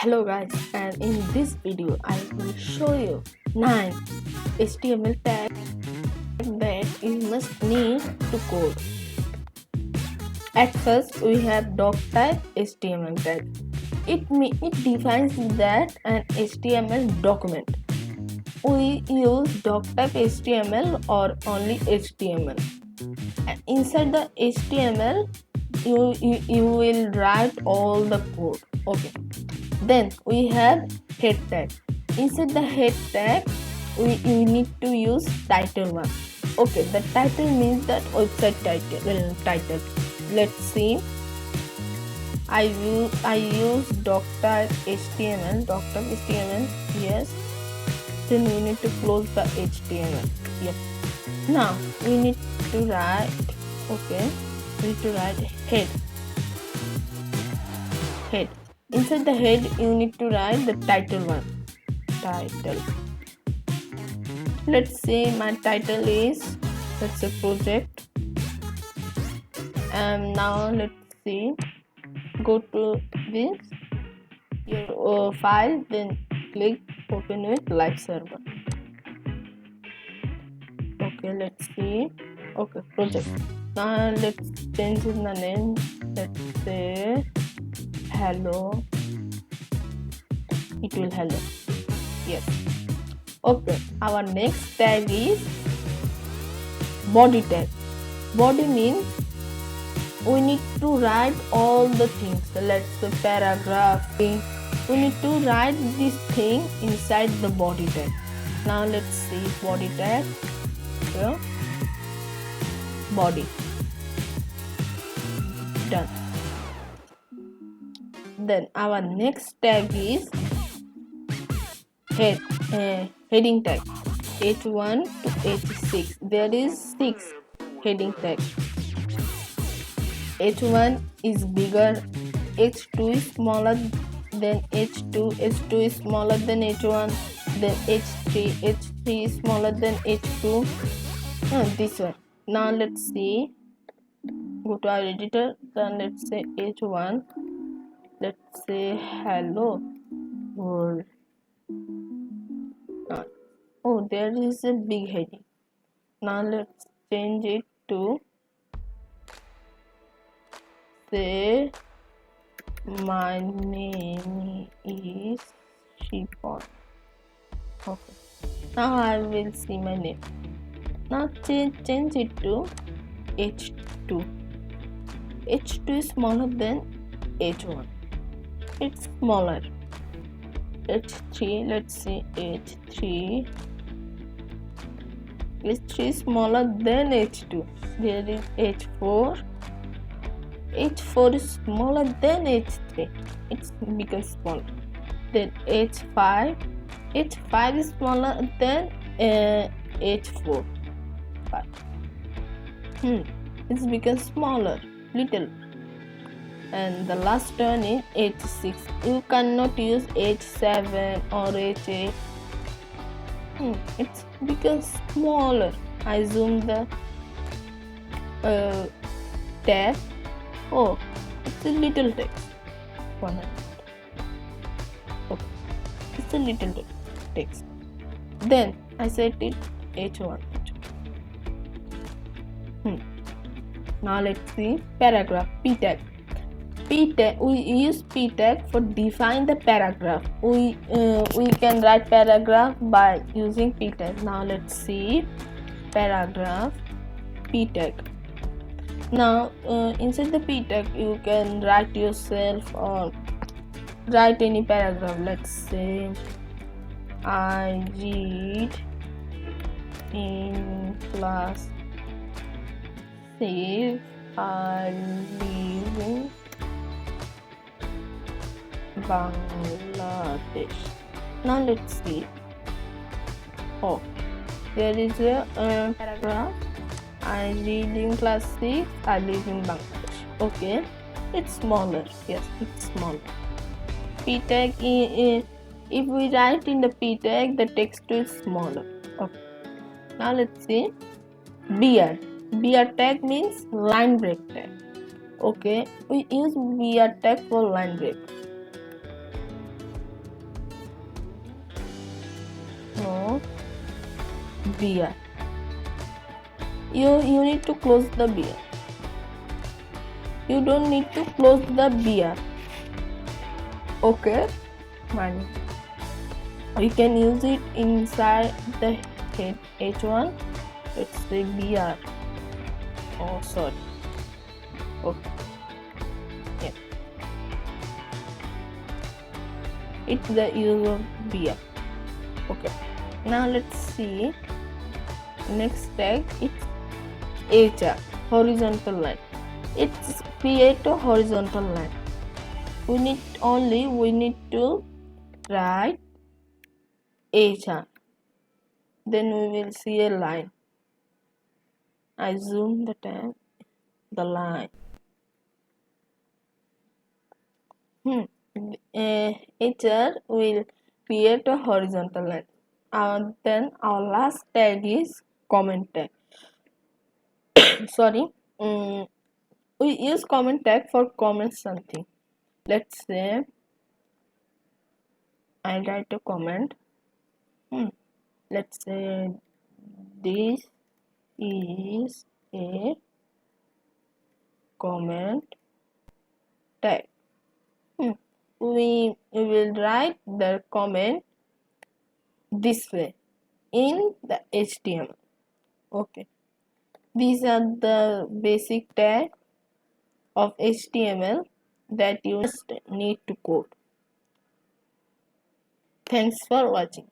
Hello guys, and in this video I will show you 9 HTML tags that you must need to code. At first we have doctype HTML tag. It defines that an HTML document. We use doctype HTML or only HTML. And inside the HTML you will write all the code. Okay. Then we have head tag. Inside the head tag, you need to use title one. Okay, the title means that website title. Let's see. I use doctype HTML. Yes. Then we need to close the HTML. Yep. Now we need to write. Okay, we need to write head. Inside the head you need to write the title one. Let's say my title is, let's say, project. And now let's see, go to this your file, then click open with live server. Okay, let's see. Okay, project. Now let's change the name. Let's say hello. It will hello. Yes. Okay, our next tag is body tag. Body means we need to write all the things. Let's say paragraph. We need to write this thing inside the body tag. Now let's see body tag. Here. Body. Done. Then our next tag is heading tag. H1 to H6. There is 6 heading tags. H1 is bigger, H2 is smaller than H2, H2 is smaller than H1, then H3, H3 is smaller than H2. This one. Now let's see. Go to our editor. Then let's say H1. Let's say hello world. Oh, there is a big heading. Now let's change it to say my name is Shipon. Okay. Now I will see my name. Now change it to H2. H2 is smaller than H1. It's smaller. H3, let's see H3. H3 is smaller than H2. There is H4. H4 is smaller than H3. It's becomes smaller. Then H5. H5 is smaller than H4. It's becomes smaller, little. And the last one is H6. You cannot use H7 or H8. It's becomes smaller. I zoom the tab. Oh, it's a little text. 100. Okay, it's a little text. Then I set it H1. Now let's see paragraph. P tag. We use P tag for define the paragraph. We can write paragraph by using P tag. Now let's see paragraph P tag. Now inside the P tag you can write yourself or write any paragraph. Let's say I read in class 6. I live in Bangladesh. Now let's see. Oh, there is a paragraph. I read in class 6. I live in Bangladesh. Okay, it's smaller. Yes, it's smaller. P tag. If we write in the P tag, the text is smaller. Okay. Now let's see. BR. BR tag means line break tag. Okay, we use BR tag for line break. beer. You need to close the beer. You don't need to close the beer. Okay, money. We can use it inside the head H1. Let's say beer. Oh, sorry. Okay. Yeah. It's the use of beer. Okay. Now let's see. Next tag. It's HR, horizontal line. It's create a horizontal line. We need to write HR. Then we will see a line. I zoom the line. HR will create a horizontal line. Then our last tag is comment tag. Sorry. We use comment tag for comment something. Let's say I write a comment. Let's say this is a comment tag. We will write the comment this way in the HTML. Okay. These are the basic tags of HTML that you just need to code. Thanks for watching.